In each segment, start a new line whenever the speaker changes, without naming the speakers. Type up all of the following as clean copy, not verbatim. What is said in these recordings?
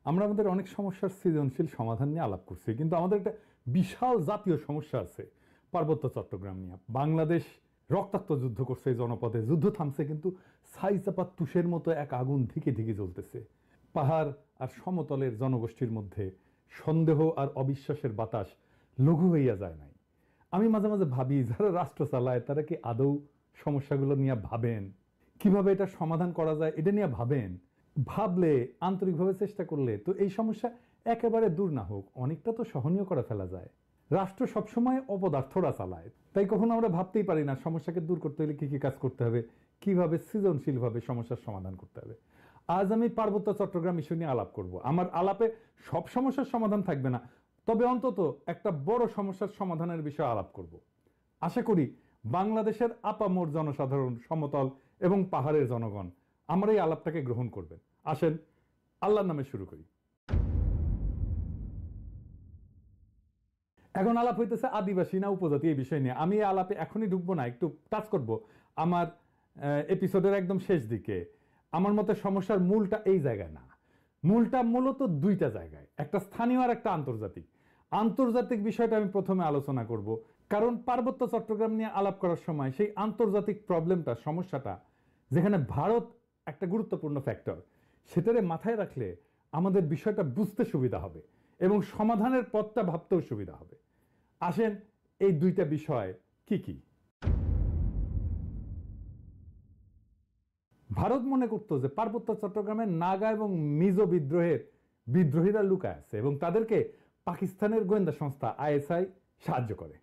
আমরা আমাদের অনেক সমস্যার সৃজনশীল সমাধান নিয়ে আলাপ করছি, কিন্তু আমাদের একটা বিশাল জাতীয় সমস্যা আছে পার্বত্য চট্টগ্রাম নিয়ে। বাংলাদেশ রক্তাক্ত যুদ্ধ করছে এই জনপদে, যুদ্ধ থামছে কিন্তু ছাইচাপা তুষের মতো এক আগুন ধিকে ধিকে জ্বলতেছে। পাহাড় আর সমতলের জনগোষ্ঠীর মধ্যে সন্দেহ আর অবিশ্বাসের বাতাস লঘু হইয়া যায় নাই। আমি মাঝে মাঝে ভাবি, যারা রাষ্ট্র চালায় তারা কি আদৌ সমস্যাগুলো নিয়ে ভাবেন? কিভাবে এটা সমাধান করা যায় এটা নিয়ে ভাবেন? ভাবলে, আন্তরিকভাবে চেষ্টা করলে তো এই সমস্যা একেবারে দূর না হোক, অনেকটা তো সহনীয় করে ফেলা যায়। রাষ্ট্র সবসময় অপদার্থরা চালায়, তাই কখনো আমরা ভাবতেই পারি না সমস্যাকে দূর করতে হলে কি কি কাজ করতে হবে, কিভাবে সৃজনশীলভাবে সমস্যার সমাধান করতে হবে। আজ আমি পার্বত্য চট্টগ্রাম ইস্যু নিয়ে আলাপ করব। আমার আলাপে সব সমস্যার সমাধান থাকবে না, তবে অন্তত একটা বড় সমস্যার সমাধানের বিষয়ে আলাপ করব। আশা করি বাংলাদেশের আপামর জনসাধারণ, সমতল এবং পাহাড়ের জনগণ আমার এই আলাপটাকে গ্রহণ করবেন। আসেন আল্লাহর নামে শুরু করি। এখন আলাপ হইতেছে আদিবাসী না উপজাতি এই বিষয় নিয়ে। আমি এই আলাপে এখনই ঢুকবো না, একটু টাচ করব আমার এপিসোডের একদম শেষ দিকে। আমার মতে সমস্যার মূলটা এই জায়গায় না, মূলটা মূলত দুইটা জায়গায়, একটা স্থানীয় আর একটা আন্তর্জাতিক। আন্তর্জাতিক বিষয়টা আমি প্রথমে আলোচনা করব, কারণ পার্বত্য চট্টগ্রাম নিয়ে আলাপ করার সময় সেই আন্তর্জাতিক প্রবলেমটা, সমস্যাটা, যেখানে ভারত একটা গুরুত্বপূর্ণ ফ্যাক্টর, সেটারে মাথায় রাখলে আমাদের বিষয়টা বুঝতে সুবিধা হবে এবং সমাধানের পথটা ভাবতেও সুবিধা হবে। আসেন এই দুইটা বিষয় কি কি। ভারত মনে করত যে পার্বত্য চট্টগ্রামের নাগা এবং মিজো বিদ্রোহীরা লুকায় আছে এবং তাদেরকে পাকিস্তানের গোয়েন্দা সংস্থা আইএসআই সাহায্য করে।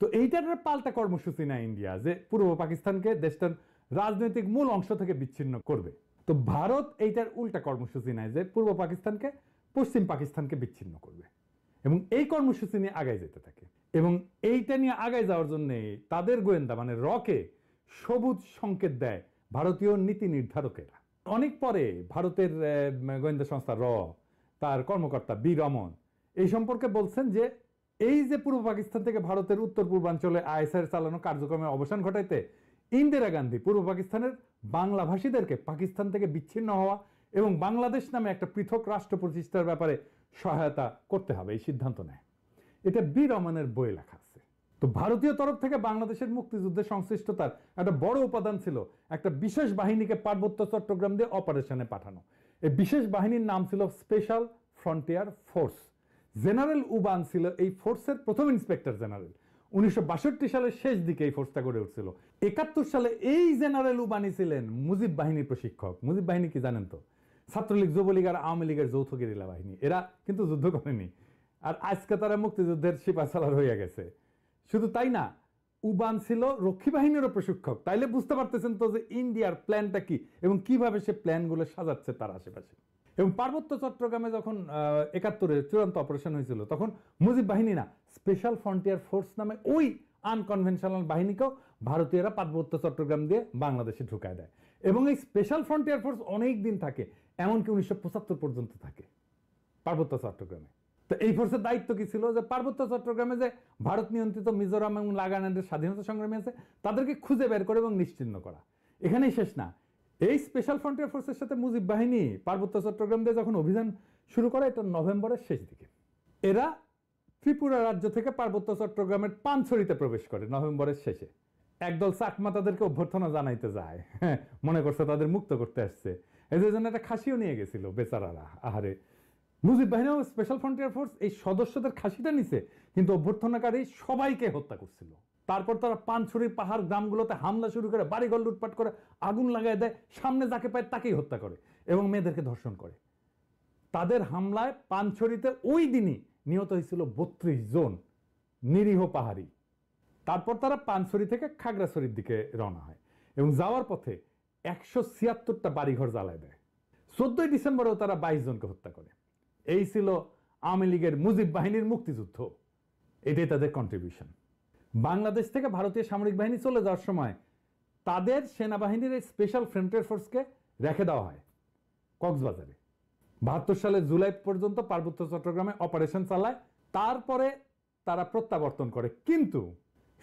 তো এইটার পাল্টা কর্মসূচি নেয় ইন্ডিয়া, যে পূর্ব পাকিস্তানকে দেশটার রাজনৈতিক মূল অংশ থেকে বিচ্ছিন্ন করবে। তো ভারত এইটার উল্টা কর্মসূচি নেয়, যে পূর্ব পাকিস্তানকে পশ্চিম পাকিস্তানকে বিচ্ছিন্ন করবে, এবং এই কর্মসূচি নিয়ে আগায় যেতে থাকে। এবং এইটা নিয়ে আগায় যাওয়ার জন্য তাদের গোয়েন্দা মানে রকে সবুজ সংকেত দেয় ভারতীয় নীতি নির্ধারকেরা। অনেক পরে ভারতের গোয়েন্দা সংস্থা তার কর্মকর্তা বি রমন এই সম্পর্কে বলছেন যে এই যে পূর্ব পাকিস্তান থেকে ভারতের উত্তর পূর্বাঞ্চলে আইএসআইয়ের চালানো কার্যক্রমের অবসান ঘটাইতে ইন্দিরা গান্ধী পূর্ব পাকিস্তানের বাংলাভাষীদেরকে পাকিস্তান থেকে বিচ্ছিন্ন হওয়া এবং বাংলাদেশ নামে একটা পৃথক রাষ্ট্র প্রতিষ্ঠার ব্যাপারে সহায়তা করতে হবে, এই সিদ্ধান্ত নেয়। এটা বি রমনের বই লেখা আছে। তো ভারতীয় তরফ থেকে বাংলাদেশের মুক্তিযুদ্ধে সংশ্লিষ্টতার একটা বড় উপাদান ছিল একটা বিশেষ বাহিনীকে পার্বত্য চট্টগ্রাম দিয়ে অপারেশনে পাঠানো। এই বিশেষ বাহিনীর নাম ছিল special frontier force. General Uban ছিল এই ফোর্সের প্রথম ইন্সপেক্টর জেনারেল। 1962 সালের শেষ দিকে এই ফোর্সটা গড়ে উঠছিল। 71 সালে এই জেনারেল উবানি ছিলেন মুজিব বাহিনীর প্রশিক্ষক। মুজিব বাহিনী কি জানেন তো? ছাত্রলীগ, যুবলীগ আর আওয়ামী লীগের যৌথ গেরিলা বাহিনী। এরা কিন্তু যুদ্ধ করেনি, আর আজকে তারা মুক্তিযুদ্ধের সিপাহসালার হয়ে গেছে। শুধু তাই না, উবান ছিল রক্ষী বাহিনীরও প্রশিক্ষক। তাইলে বুঝতে পারতেছেন তো যে ইন্ডিয়ার প্ল্যানটা কি এবং কিভাবে সে প্ল্যানগুলো সাজাচ্ছে তার আশেপাশে। এবং পার্বত্য চট্টগ্রামে যখন 71-এর চূড়ান্ত অপারেশন হয়েছিল, তখন মুজিব বাহিনী না, স্পেশাল ফ্রন্টিয়ার ফোর্স নামে ওই আনকনভেনশনাল বাহিনীকেও ভারতীয়রা পার্বত্য চট্টগ্রাম দিয়ে বাংলাদেশে ঢুকায় দেয়। এবং এই স্পেশাল ফ্রন্টিয়ার ফোর্স অনেক দিন থাকে, এমনকি 1975 পর্যন্ত থাকে পার্বত্য চট্টগ্রামে। তো এই ফোর্সের দায়িত্ব কি ছিল? যে পার্বত্য চট্টগ্রামে যে ভারত নিয়ন্ত্রিত মিজোরাম এবং নাগাল্যান্ডের স্বাধীনতা সংগ্রামী আছে তাদেরকে খুঁজে বের করে এবং নিশ্চিহ্ন করা। এখানেই শেষ না, এই স্পেশাল ফ্রন্টিয়ার ফোর্সের সাথে মুজিব বাহিনী পার্বত্য চট্টগ্রাম দিয়ে যখন অভিযান শুরু করে, এটা নভেম্বরের শেষ দিকে। এরা ত্রিপুরা রাজ্য থেকে পার্বত্য চট্টগ্রামের পানছড়িতে প্রবেশ করে নভেম্বরের শেষে। একদল চাকমা তাদেরকে অভ্যর্থনা জানাইতে যায়, মনে করছে তাদের মুক্ত করতে আসছে। এই জন্য একটা খাসিও নিয়ে গেছিল বেচারারা। আহারে, মুজিব বাহিনী ও স্পেশাল ফ্রন্টিয়ার ফোর্স এই সদস্যদের খাসিটা নিছে, কিন্তু অভ্যর্থনাকারী সবাইকে হত্যা করছিল। তারপর তারা পানছড়ির পাহাড় গ্রামগুলোতে হামলা শুরু করে, বাড়িঘর লুটপাট করে, আগুন লাগাই দেয়, সামনে যাকে পায় তাকেই হত্যা করে এবং মেয়েদেরকে ধর্ষণ করে। তাদের হামলায় পানছড়িতে ওই দিনই নিহত হয়েছিল 32 জন নিরীহ পাহাড়ি। তারপর তারা পানছড়ি থেকে খাগড়াছড়ির দিকে রওনা হয় এবং যাওয়ার পথে 176টা বাড়িঘর জ্বালায় দেয়। 14 ডিসেম্বরেও তারা 22 জনকে হত্যা করে। এই ছিল আওয়ামী লীগের মুজিব বাহিনীর মুক্তিযুদ্ধ। এটাই তাদের কন্ট্রিবিউশন। বাংলাদেশ থেকে ভারতীয় সামরিক বাহিনী চলে যাওয়ার সময় তাদের সেনাবাহিনীর এই স্পেশাল ফ্রন্টিয়ার ফোর্সকে রেখে দেওয়া হয় কক্সবাজারে। 72 সালের জুলাই পর্যন্ত পার্বত্য চট্টগ্রামে অপারেশন চালায়, তারপরে তারা প্রত্যাবর্তন করে। কিন্তু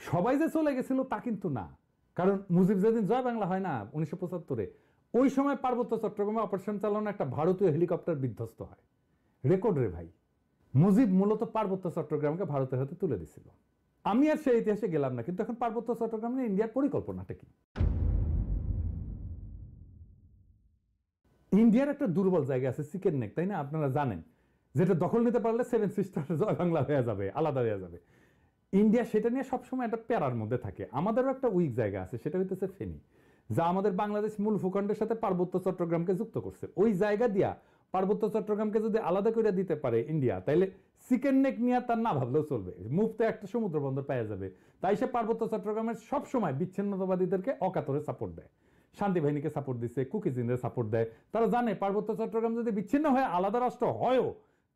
সবাই যে চলে গেছিল তা কিন্তু না, কারণ মুজিব যেদিন জয় বাংলা হয় না 1975-এ, ওই সময় পার্বত্য চট্টগ্রামে অপারেশন চালানো একটা ভারতীয় হেলিকপ্টার বিধ্বস্ত হয় রেকর্ড রে ভাই। মুজিব মূলত পার্বত্য চট্টগ্রামকে ভারতের হাতে তুলে দিছিল। আমি আর সেই ইতিহাসে গেলাম না, কিন্তু এখন পার্বত্য চট্টগ্রাম নিয়ে ইন্ডিয়ার পরিকল্পনাটা কি? ইন্ডিয়ার একটা দুর্বল জায়গা আছে চিকেন নেক, তাই না? আপনারা জানেন, যেটা দখল নিতে পারলে সেভেন সিস্টার জয় বাংলা হয়ে যাবে, আলাদা হয়ে যাবে। ইন্ডিয়া সেটা নিয়ে সবসময় একটা প্যারার মধ্যে থাকে। আমাদেরও একটা উইক জায়গা আছে, সেটা হইতেছে ফেনী, যা আমাদের বাংলাদেশ মূল ভূখণ্ডের সাথে পার্বত্য চট্টগ্রামকে যুক্ত করছে। ওই জায়গা দিয়া পার্বত্য চট্টগ্রামকে যদি আলাদা করে দিতে পারে ইন্ডিয়া, তাইলে চিকেন নেক নিয়ে তার না ভাবলেও চলবে, মুফতে একটা সমুদ্র বন্দর পাওয়া যাবে। তাই সে পার্বত্য চট্টগ্রামের সবসময় বিচ্ছিন্নতাবাদীদেরকে অকাতরে সাপোর্ট দেয়, শান্তি বাহিনীকে সাপোর্ট দিচ্ছে, কুকিজিনদের সাপোর্ট দেয়। তারা জানে পার্বত্য চট্টগ্রাম যদি বিচ্ছিন্ন হয়ে আলাদা রাষ্ট্র হয়ও,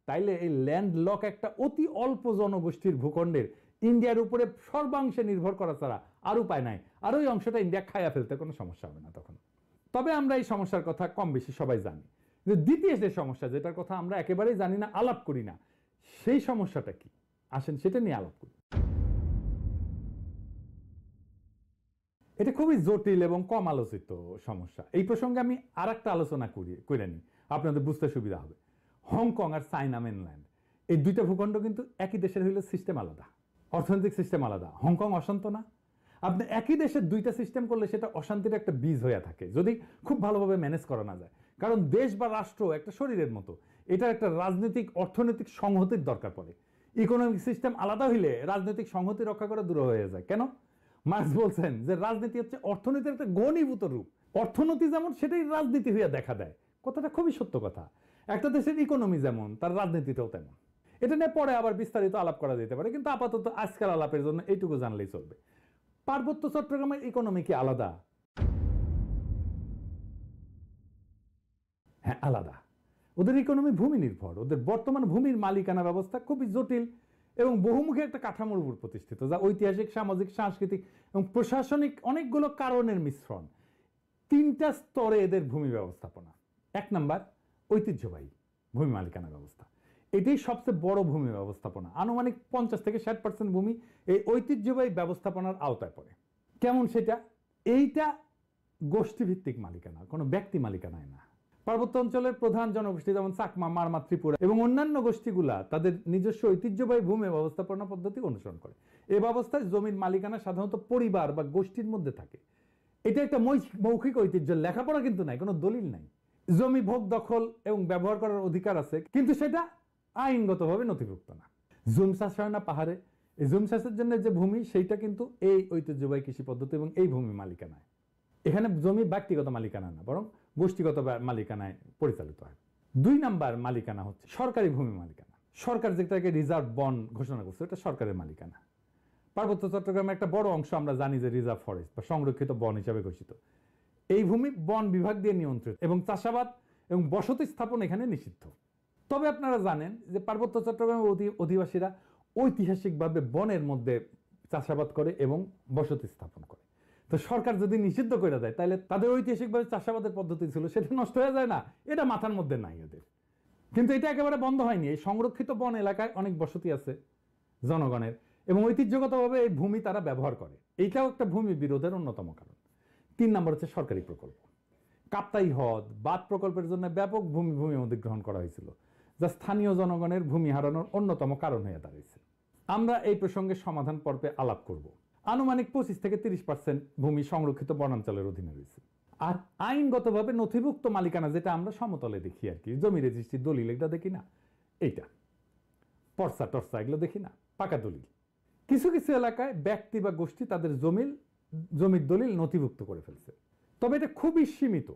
তাইলে এই ল্যান্ড লক একটা অতি অল্প জনগোষ্ঠীর ভূখণ্ডের ইন্ডিয়ার উপরে সর্বাংশে নির্ভর করা ছাড়া আর উপায় নাই। আর ওই অংশটা ইন্ডিয়া খাইয়া ফেলতে কোনো সমস্যা হবে না তখন। তবে আমরা এই সমস্যার কথা কম বেশি সবাই জানি। দ্বিতীয় যে সমস্যা, যেটার কথা আমরা একেবারেই জানি না, আলাপ করি না, সেই সমস্যাটা কি? আসেন সেটা নিয়ে আলাপ করি। এটা খুবই জটিল এবং কম আলোচিত সমস্যা। এই প্রসঙ্গে আমি আর একটা আলোচনা করে নিই, আপনাদের বুঝতে সুবিধা হবে। হংকং আর চায়না মেনল্যান্ড, এই দুইটা ভূখণ্ড কিন্তু একই দেশের হইলে সিস্টেম আলাদা, অর্থনৈতিক সিস্টেম আলাদা। হংকং অশান্ত না? আপনি একই দেশের দুইটা সিস্টেম করলে সেটা অশান্তির একটা বীজ হয়ে থাকে, যদি খুব ভালোভাবে ম্যানেজ করা না যায়। কারণ দেশ বা রাষ্ট্র একটা শরীরের মতো, এটার একটা রাজনৈতিক অর্থনৈতিক সংহতির দরকার পড়ে। ইকোনমিক সিস্টেম আলাদা হইলে রাজনৈতিক সংহতি রক্ষা করা দূর হয়ে যায়। কেন? মার্কস বলছেন যে রাজনীতি হচ্ছে অর্থনীতির একটা ঘনীভূত রূপ। অর্থনীতি যেমন, সেটাই রাজনীতি হইয়া দেখা দেয়। কথাটা খুবই সত্য কথা। একটা দেশের ইকোনমি যেমন, তার রাজনীতিটাও তেমন। এটা নিয়ে পরে আবার বিস্তারিত আলাপ করা যেতে পারে, কিন্তু আপাতত আজকাল আলাপের জন্য এইটুকু জানলেই চলবে। পার্বত্য চট্টগ্রামের ইকোনমি কি আলাদা? হ্যাঁ, আলাদা। ওদের ইকোনমি ভূমি নির্ভর। ওদের বর্তমান ভূমির মালিকানা ব্যবস্থা খুবই জটিল এবং বহুমুখী একটা কাঠামোর উপর প্রতিষ্ঠিত, যা ঐতিহাসিক, সামাজিক, সাংস্কৃতিক এবং প্রশাসনিক অনেকগুলো কারণের মিশ্রণ। তিনটা স্তরে এদের ভূমি ব্যবস্থাপনা। এক নাম্বার, ঐতিহ্যবাহী ভূমি মালিকানা ব্যবস্থা। এটাই সবচেয়ে বড় ভূমি ব্যবস্থাপনা। আনুমানিক 50 থেকে 60% ভূমি এই ঐতিহ্যবাহী ব্যবস্থাপনার আওতায় পড়ে। কেমন সেটা? এইটা গোষ্ঠীভিত্তিক মালিকানা, কোনো ব্যক্তি মালিকানায় না। পার্বত্য অঞ্চলের প্রধান জনগোষ্ঠী যেমন চাকমা, মারমা, ত্রিপুরা এবং অন্যান্য গোষ্ঠীগুলা তাদের নিজস্ব ঐতিহ্যবাহী ভূমি ব্যবস্থাপনা পদ্ধতি অনুসরণ করে। এই ব্যবস্থায় জমির মালিকানা সাধারণত পরিবার বা গোষ্ঠীর মধ্যে থাকে। এটা একটা মৌখিক ঐতিহ্য, লেখাপড়া কিন্তু নাই, কোনো দলিল নাই। জমি ভোগ, দখল এবং ব্যবহার করার অধিকার আছে, কিন্তু সেটা আইনগতভাবে নথিভুক্ত না। জুম চাষ হয় না পাহাড়ে, এই জুম চাষের জন্য যে ভূমি, সেইটা কিন্তু এই ঐতিহ্যবাহী কৃষি পদ্ধতি এবং এই ভূমি মালিকানায়। এখানে জমি ব্যক্তিগত মালিকানা না, বরং গোষ্ঠীগত মালিকানায় পরিচালিত হয়। 2 নাম্বার মালিকানা হচ্ছে সরকারি ভূমি মালিকানা। সরকার যেটাকে রিজার্ভ বন ঘোষণা করছে, এটা সরকারের মালিকানা। পার্বত্য চট্টগ্রামের একটা বড় অংশ আমরা জানি যে রিজার্ভ ফরেস্ট বা সংরক্ষিত বন হিসাবে ঘোষিত। এই ভূমি বন বিভাগ দিয়ে নিয়ন্ত্রিত এবং চাষাবাদ এবং বসতি স্থাপন এখানে নিষিদ্ধ। তবে আপনারা জানেন যে পার্বত্য চট্টগ্রামের অধিবাসীরা ঐতিহাসিকভাবে বনের মধ্যে চাষাবাদ করে এবং বসতি স্থাপন করে। তো সরকার যদি নিষিদ্ধ করে দেয়, তাহলে তাদের ঐতিহাসিকভাবে চাষাবাদের পদ্ধতি ছিল, সেটা নষ্ট হয়ে যায় না? এটা মাথার মধ্যে নাই এদের। কিন্তু এটা একেবারে বন্ধ হয়নি। এই সংরক্ষিত বন এলাকায় অনেক বসতি আছে জনগণের, এবং ঐতিহ্যগতভাবে এই ভূমি তারা ব্যবহার করে। এইটাও একটা ভূমি বিরোধের অন্যতম কারণ। 3 নম্বর হচ্ছে সরকারি প্রকল্প। কাপ্তাই হ্রদ বাঁধ প্রকল্পের জন্য ব্যাপক ভূমি অধিগ্রহণ করা হয়েছিল, যা স্থানীয় জনগণের ভূমি হারানোর অন্যতম কারণ হয়ে দাঁড়িয়েছে। আমরা এই প্রসঙ্গে সমাধান পর্বে আলাপ করব। আনুমানিক 25 থেকে 30% ভূমি সংরক্ষিত বনাঞ্চলের অধীনে রয়েছে। আর আইনগতভাবে নথিভুক্ত মালিকানা, যেটা আমরা সমতলে দেখি আর কি, জমি রেজিস্ট্রি, দলিল, এটা দেখি না, এইটা পর্চা টর্চা এগুলো দেখি না, পাকা দলিল। কিছু কিছু এলাকায় ব্যক্তি বা গোষ্ঠী তাদের জমির দলিল নথিভুক্ত করে ফেলছে, তবে এটা খুবই সীমিত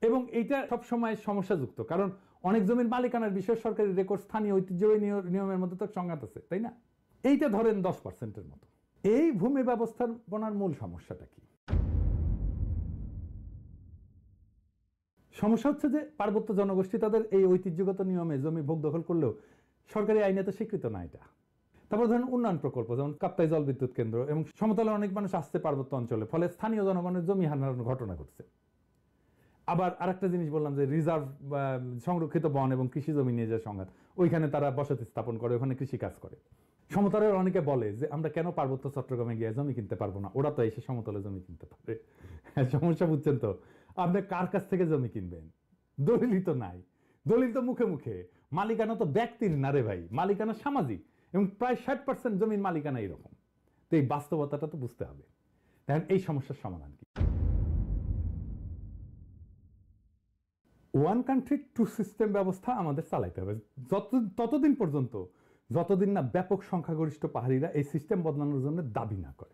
এবং এইটা সবসময় সমস্যাযুক্ত, কারণ অনেক জমির মালিকানার বিষয়ে সরকারি রেকর্ড, স্থানীয় ঐতিহ্যবাহী নিয়মের মধ্যে তো সংঘাত আছে, তাই না? এইটা ধরেন 10%-এর মতো। এই ভূমি ব্যবস্থাপনার মূল সমস্যাটা কি? সমস্যা হচ্ছে যে পার্বত্য জনগোষ্ঠী তাদের এই ঐতিহ্যগত নিয়মে জমি ভোগ দখল করলেও সরকারি আইনে তো স্বীকৃত না এটা। তারপর ধরেন উন্নয়ন প্রকল্প, যেমন কাপ্তাই জল বিদ্যুৎ কেন্দ্র, এবং সমতলে অনেক মানুষ আসছে পার্বত্য অঞ্চলে, ফলে স্থানীয় জনগণের জমি হারানোর ঘটনা ঘটছে। আবার আরেকটা জিনিস বললাম যে রিজার্ভ সংরক্ষিত বন এবং কৃষি জমি নিয়ে যে সংঘাত, ওইখানে তারা বসতি স্থাপন করে, ওখানে কৃষি কাজ করে। সমতলের অনেকে বলে যে আমরা কেন পার্বত্য চট্টগ্রামে গিয়ে জমি কিনতে পারবো না, ওরা তো এসে সমতলে জমি কিনতে পারে। সমস্যা বুঝছেন তো? আপনি কার কাছ থেকে জমি কিনবেন? দলিলই তো নাই। দলিল তো মুখে মুখে, মালিকানা তো ব্যক্তির না রে ভাই, মালিকানা সামাজিক, এবং প্রায় 60% জমির মালিকানা এরকম। তো এই বাস্তবতাটা তো বুঝতে হবে। দেখেন এই সমস্যার সমাধান কি? ওয়ান কান্ট্রি টু সিস্টেম ব্যবস্থা আমাদের চালাইতে হবে ততদিন পর্যন্ত যতদিন না ব্যাপক সংখ্যাগরিষ্ঠ পাহাড়িরা এই সিস্টেম বদলানোর জন্য দাবি না করে।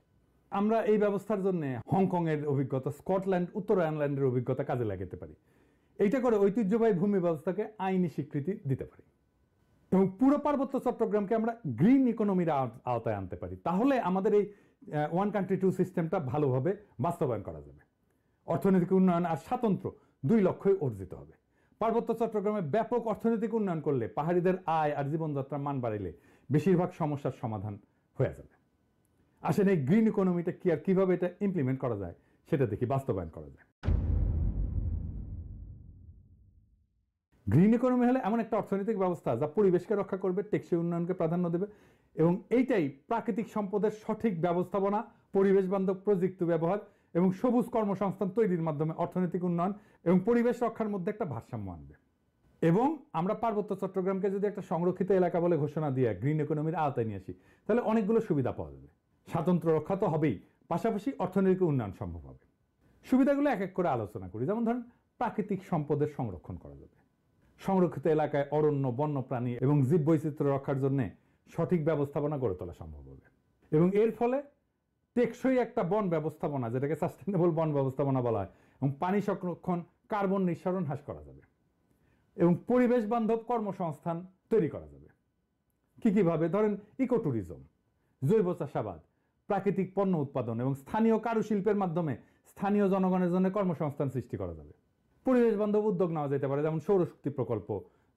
আমরা এই ব্যবস্থার জন্য হংকং এর অভিজ্ঞতা, স্কটল্যান্ড, উত্তর আয়ারল্যান্ডের অভিজ্ঞতা কাজে লাগাতে পারি। এইটা করে ঐতিহ্যবাহী ভূমি ব্যবস্থাকে আইনি স্বীকৃতি দিতে পারি এবং পুরো পার্বত্য চট্টগ্রামকে আমরা গ্রিন ইকোনমির আওতায় আনতে পারি। তাহলে আমাদের এই ওয়ান কান্ট্রি টু সিস্টেমটা ভালোভাবে বাস্তবায়ন করা যাবে। অর্থনৈতিক উন্নয়ন আর স্বাতন্ত্র্য 2 লক্ষ্যই অর্জিত হবে। পার্বত্য চট্টগ্রামে ব্যাপক অর্থনৈতিক উন্নয়ন করলে, পাহাড়িদের আয় আর জীবনযাত্রার মান বাড়াইলে বেশিরভাগ সমস্যার সমাধান হয়ে যাবে। আসেন এই গ্রিন ইকোনমিটা কি আর কিভাবে এটা ইমপ্লিমেন্ট করা যায় সেটা দেখি, বাস্তবায়ন করা যায়। গ্রিন ইকোনমি হলে এমন একটা অর্থনৈতিক ব্যবস্থা যা পরিবেশকে রক্ষা করবে, টেকসই উন্নয়নকে প্রাধান্য দেবে এবং এইটাই প্রাকৃতিক সম্পদের সঠিক ব্যবস্থাপনা, পরিবেশ বান্ধব প্রযুক্তি ব্যবহার এবং সবুজ কর্মসংস্থান তৈরির মাধ্যমে অর্থনৈতিক উন্নয়ন এবং পরিবেশ রক্ষার মধ্যে একটা ভারসাম্য আনবে। এবং আমরা পার্বত্য চট্টগ্রামকে যদি একটা সংরক্ষিত এলাকা বলে ঘোষণা দিয়ে গ্রিন ইকোনমির আওতায় নিয়ে আসি, তাহলে অনেকগুলো সুবিধা পাওয়া যাবে। স্বাতন্ত্র্য রক্ষা তো হবেই, পাশাপাশি অর্থনৈতিক উন্নয়ন সম্ভব হবে। সুবিধাগুলো এক এক করে আলোচনা করি। যেমন ধরেন, প্রাকৃতিক সম্পদের সংরক্ষণ করা যাবে। সংরক্ষিত এলাকায় অরণ্য, বন্যপ্রাণী এবং জীব বৈচিত্র্য রক্ষার জন্য সঠিক ব্যবস্থাপনা গড়ে তোলা সম্ভব হবে এবং এর ফলে টেকসই একটা বন ব্যবস্থাপনা, যেটাকে সাস্টেনেবল বন ব্যবস্থাপনা বলা হয়, এবং পানি সংরক্ষণ, কার্বন নিঃসরণ হ্রাস করা যাবে এবং পরিবেশ বান্ধব কর্মসংস্থান তৈরি করা যাবে। কিভাবে? ধরেন ইকো ট্যুরিজম, জৈব চাষাবাদ, প্রাকৃতিক পণ্য উৎপাদন এবং স্থানীয় কারুশিল্পের মাধ্যমে স্থানীয় জনগণের জন্য কর্মসংস্থান সৃষ্টি করা যাবে। পরিবেশ বান্ধব উদ্যোগ নেওয়া যেতে পারে, যেমন সৌরশক্তি প্রকল্প,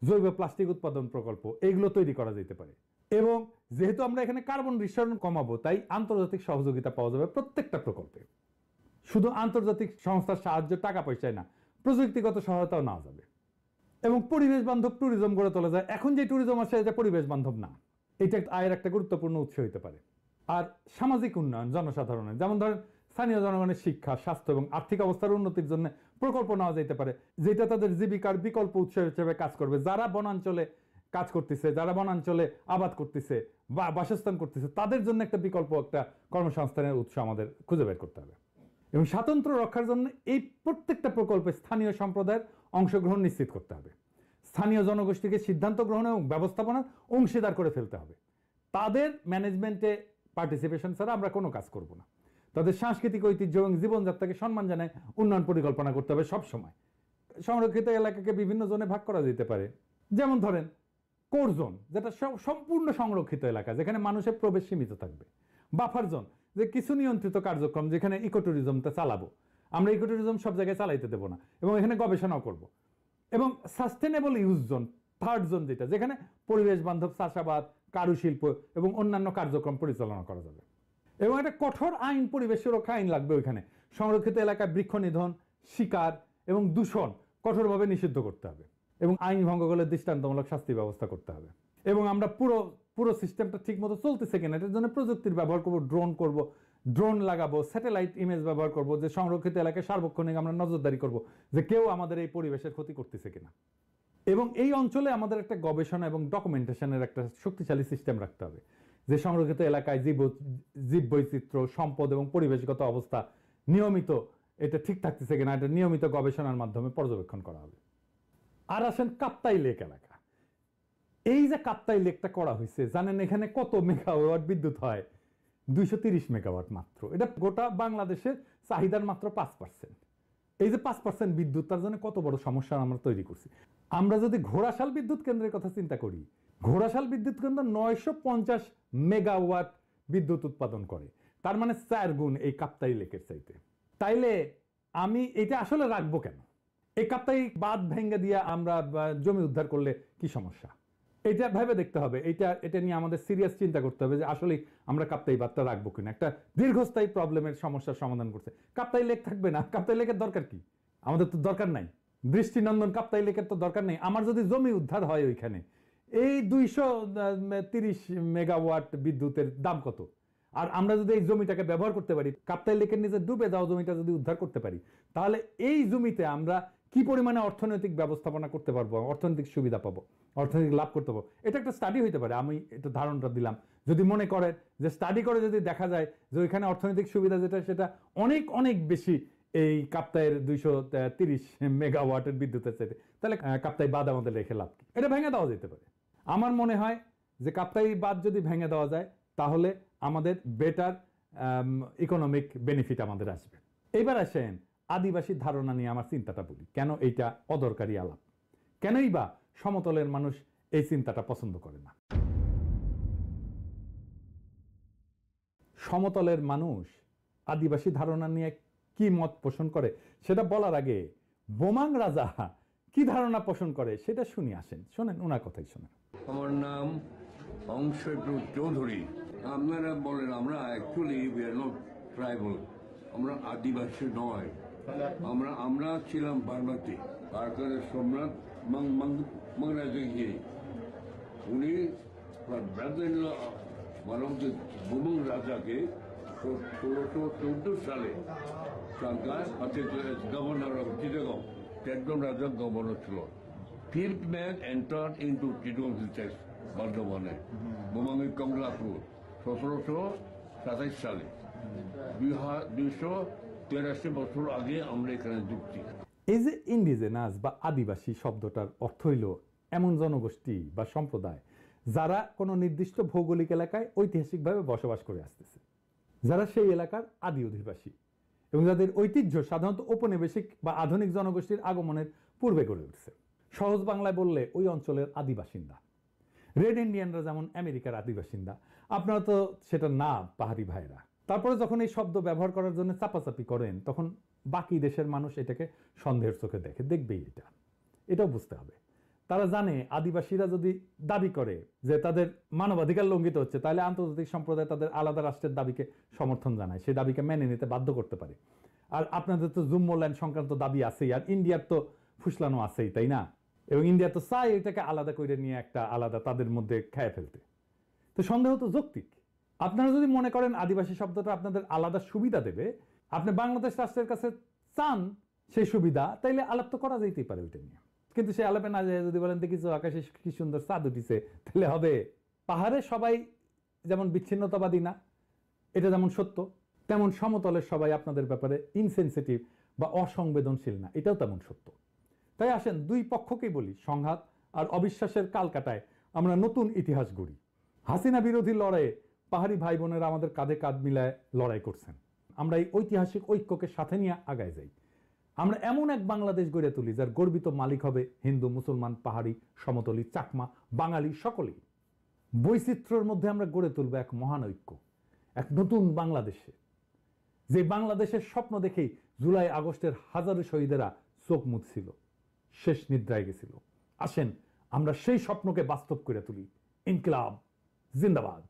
জৈব প্লাস্টিক উৎপাদন প্রকল্প, এগুলো তৈরি করা যেতে পারে। এবং যেহেতু আমরা এখানে কার্বন নিঃসরণ কমাবো, তাই আন্তর্জাতিক সহযোগিতা পাওয়া যাবে প্রত্যেকটা প্রকল্পে। শুধু আন্তর্জাতিক সংস্থার সাহায্য, টাকা পয়সায় না, প্রযুক্তিগত সহায়তাও নেওয়া যাবে এবং পরিবেশ বান্ধব ট্যুরিজম গড়ে তোলা যায়। এখন যে ট্যুরিজম আছে এটা পরিবেশ বান্ধব না, এটা আয়ের একটা গুরুত্বপূর্ণ উৎস হতে পারে। আর সামাজিক উন্নয়ন, জনসাধারণের, যেমন ধরেন স্থানীয় জনগণের শিক্ষা, স্বাস্থ্য এবং আর্থিক অবস্থার উন্নতির জন্য প্রকল্প নেওয়া যেতে পারে, যেটা তাদের জীবিকার বিকল্প উৎস হিসেবে কাজ করবে। যারা বনাঞ্চলে কাজ করতেছে, যারা বনাঞ্চলে আবাদ করতেছে বা বাসস্থান করতেছে, তাদের জন্য একটা বিকল্প, একটা কর্মসংস্থানের উৎস আমাদের খুঁজে বের করতে হবে। এবং স্বাতন্ত্র্য রক্ষার জন্য এই প্রত্যেকটা প্রকল্পে স্থানীয় সম্প্রদায়ের অংশগ্রহণ নিশ্চিত করতে হবে। স্থানীয় জনগোষ্ঠীকে সিদ্ধান্ত গ্রহণ এবং ব্যবস্থাপনার অংশীদার করে ফেলতে হবে। তাদের ম্যানেজমেন্টে পার্টিসিপেশন ছাড়া আমরা কোনো কাজ করব না। তাদের সাংস্কৃতিক ঐতিহ্য এবং জীবনযাত্রাকে সম্মান জানায় উন্নয়ন পরিকল্পনা করতে হবে সব সময়। সংরক্ষিত এলাকাকে বিভিন্ন জোনে ভাগ করা যেতে পারে। যেমন ধরেন কোর জোন, যেটা সম্পূর্ণ সংরক্ষিত এলাকা, যেখানে মানুষের প্রবেশ সীমিত থাকবে। বাফার জোন, যে কিছু নিয়ন্ত্রিত কার্যক্রম, যেখানে ইকো ট্যুরিজমটা চালাবো। আমরা ইকো ট্যুরিজম সব জায়গায় চালাইতে দেবো না এবং এখানে গবেষণাও করব। এবং sustainable use zone, third zone, যেখানে পরিবেশ বান্ধব চাষাবাদ, কারুশিল্প এবং অন্যান্য কার্যক্রম পরিচালনা করা যাবে। এবং একটা কঠোর আইন, পরিবেশ সুরক্ষা আইন লাগবে ওইখানে। সংরক্ষিত এলাকায় বৃক্ষ নিধন, শিকার এবং দূষণ কঠোরভাবে নিষিদ্ধ করতে হবে এবং আইন ভঙ্গ করলে দৃষ্টান্তমূলক শাস্তি ব্যবস্থা করতে হবে। এবং আমরা পুরো সিস্টেমটা ঠিক মতো চলতেছে কিনা এটার জন্য প্রযুক্তির ব্যবহার করব, ড্রোন লাগাবো, স্যাটেলাইট ইমেজ ব্যবহার করব, যে সংরক্ষিত এলাকায় সার্বক্ষণিক আমরা নজরদারি করব যে কেউ আমাদের এই পরিবেশের ক্ষতি করতেছে কিনা। এবং এই অঞ্চলে আমাদের একটা গবেষণা এবং ডকুমেন্টেশনের একটা শক্তিশালী সিস্টেম রাখতে হবে, যে সংরক্ষিত এলাকায় জীব বৈচিত্র্য, সম্পদ এবং পরিবেশগত অবস্থা নিয়মিত এটা ঠিক থাকতেছে কিনা, এটা নিয়মিত গবেষণার মাধ্যমে পর্যবেক্ষণ করা হবে। আর আসেন কাপ্তাই লেক এলাকা। এই যে কাপ্তাই লেকটা করা হয়েছে, জানেন এখানে কত মেগাওয়াট বিদ্যুৎ হয়? 230 মেগাওয়াট মাত্র। এটা গোটা বাংলাদেশের চাহিদার মাত্র 5%। এই যে 5% বিদ্যুৎ, তার জন্য কত বড় সমস্যা আমরা তৈরি করছি। আমরা যদি ঘোড়াশাল বিদ্যুৎ কেন্দ্রের কথা চিন্তা করি, ঘোড়াশাল বিদ্যুৎ কেন্দ্র 950 মেগাওয়াট বিদ্যুৎ উৎপাদন করে, তার মানে 4 গুণ এই কাপ্তাই লেকের চাইতে। তাইলে আমি এটা আসলে রাখবো কেন? এই কাপ্তাই বাঁধ ভেঙে দিয়ে আমরা জমি উদ্ধার করলে কি সমস্যা? এটা ভেবে দেখতে হবে। এটা নিয়ে আমাদের সিরিয়াস চিন্তা করতে হবে যে আসলে আমরা কাপ্তাই বাঁধটা রাখবো কিনা। একটা দীর্ঘস্থায়ী প্রবলেমের সমস্যার সমাধান করছে। কাপ্তাই লেক থাকবে না, কাপ্তাই লেকের দরকার কি? আমাদের তো দরকার নাই। দৃষ্টিনন্দন কাপ্তাই লেকের তো দরকার নেই। আমার যদি জমি উদ্ধার হয় ওইখানে, এই 230 মেগাওয়াট বিদ্যুতের দাম কত? আর আমরা যদি এই জমিটাকে ব্যবহার করতে পারি, কাপ্তাই লেকের নিচে ডুবে যাওয়া জমিটা যদি উদ্ধার করতে পারি, তাহলে এই জমিতে আমরা কি পরিমাণে অর্থনৈতিক ব্যবস্থাপনা করতে পারবো, অর্থনৈতিক সুবিধা পাবো, অর্থনৈতিক লাভ করতে পারবো, এটা একটা স্টাডি হইতে পারে। আমি এটা ধারণাটা দিলাম। যদি মনে করেন যে স্টাডি করে যদি দেখা যায় যে ওইখানে অর্থনৈতিক সুবিধা যেটা সেটা অনেক অনেক বেশি এই কাপ্তাইয়ের 230 মেগাওয়াটের বিদ্যুতের চাইতে, তাহলে কাপ্তাই বাঁধ আমাদের রেখে লাভ কি? এটা ভেঙে দেওয়া যেতে পারে। আমার মনে হয় যে কাপ্তাই বাঁধ যদি ভেঙে দেওয়া যায় তাহলে আমাদের বেটার ইকোনমিক বেনিফিট আমাদের আসবে। এবার আসেন আদিবাসী ধারণা নিয়ে আমার চিন্তাটা বলি, কেন এইটা অদরকারি আলাপ, কেনই বা সমতলের মানুষ এই চিন্তাটা পছন্দ করে না। সমতলের মানুষ আদিবাসী ধারণা নিয়ে কি মত পোষণ করে সেটা বলার আগে বোমাং রাজা কি ধারণা পোষণ করে সেটা শুনি, আসেন শোনেন, ওনার কথাই শোনেন।
আমার নাম অংশটু চৌধুরী। আপনারা বলেন আমরা actually we are not tribal, আমরা আদিবাসী নয়। আমরা ছিলাম বার্মাতে। কারখানের সম্রাট মাংরাজী, উনি বোমাং রাজাকে 1614 সালে সরকার গভর্নর অফ চিটাগং, চারজন রাজার গভর্নর ছিল। Fifth man entered into Chittagong Hills, বর্ধমানে, বোমাঙ্গি কমলাপুর 1727 সালে। 283 বছর আগে আমরা এখানে যুক্তি।
এই যে ইন্ডিজেনাস বা আদিবাসী শব্দটার অর্থ হইল এমন জনগোষ্ঠী বা সম্প্রদায় যারা কোনো নির্দিষ্ট ভৌগোলিক এলাকায় ঐতিহাসিকভাবে বসবাস করে আসতেছে, যারা সেই এলাকার আদি অধিবাসী এবং যাদের ঐতিহ্য সাধারণত ঔপনিবেশিক বা আধুনিক জনগোষ্ঠীর আগমনের পূর্বে গড়ে উঠছে। সহজ বাংলায় বললে ওই অঞ্চলের আদিবাসিন্দা। রেড ইন্ডিয়ানরা যেমন আমেরিকার আদিবাসিন্দা, আপনারা তো সেটা না পাহাড়ি ভাইরা। তারপরে যখন এই শব্দ ব্যবহার করার জন্য চাপাচাপি করেন তখন বাকি দেশের মানুষ এটাকে সন্দেহের চোখে দেখবেই। এটাও বুঝতে হবে। তারা জানে আদিবাসীরা যদি দাবি করে যে তাদের মানবাধিকার লঙ্ঘিত হচ্ছে, তাহলে আন্তর্জাতিক সম্প্রদায় তাদের আলাদা রাষ্ট্রের দাবিকে সমর্থন জানায়, সেই দাবিকে মেনে নিতে বাধ্য করতে পারে। আর আপনাদের তো জুম্মল্যান্ড সংক্রান্ত দাবি আছেই, আর ইন্ডিয়ার তো ফুসলানো আছেই, তাই না? এবং ইন্ডিয়া তো চায় এটাকে আলাদা করে নিয়ে একটা আলাদা তাদের মধ্যে খেয়ে ফেলতে। তো সন্দেহ তো যৌক্তিক। আপনারা যদি মনে করেন আদিবাসী শব্দটা আপনাদের আলাদা সুবিধা দেবে, আপনি বাংলাদেশ রাষ্ট্রের কাছে চান সেই সুবিধা, তাইলে আলাপ তো করা যেতেই পারে ওইটা নিয়ে। কিন্তু সে আলাপে না যায় যদি বলেন দেখিস আকাশে কি সুন্দর চাঁদ উঠিছে, তাহলে হবে। পাহাড়ে সবাই যেমন বিচ্ছিন্নতাবাদী না, এটা যেমন সত্য, তেমন সমতলের সবাই আপনাদের ব্যাপারে ইনসেনসিটিভ বা অসংবেদনশীল না, এটাও তেমন সত্য। তাই আসেন দুই পক্ষকেই বলি, সংঘাত আর অবিশ্বাসের কাল কাটায় আমরা নতুন ইতিহাস গড়ি। হাসিনা বিরোধী লড়াইয়ে পাহাড়ি ভাই বোনেরা আমাদের কাঁধে কাঁধ মিলায় লড়াই করছেন। আমরা এই ঐতিহাসিক ঐক্যকে সাথে নিয়ে আগায় যাই। আমরা এমন এক বাংলাদেশ গড়ে তুলি যার গর্বিত মালিক হবে হিন্দু, মুসলমান, পাহাড়ি, সমতলী, চাকমা, বাঙালি সকলেই। বৈচিত্র্যের মধ্যে আমরা গড়ে তুলব এক মহান ঐক্য, এক নতুন বাংলাদেশে, যে বাংলাদেশের স্বপ্ন দেখেই জুলাই আগস্টের হাজারো শহীদেরা চোখ মুছছিল, শেষ নিদ্রায় গেছিল। আসেন আমরা সেই স্বপ্নকে বাস্তব করে তুলি। ইনকিলাব জিন্দাবাদ।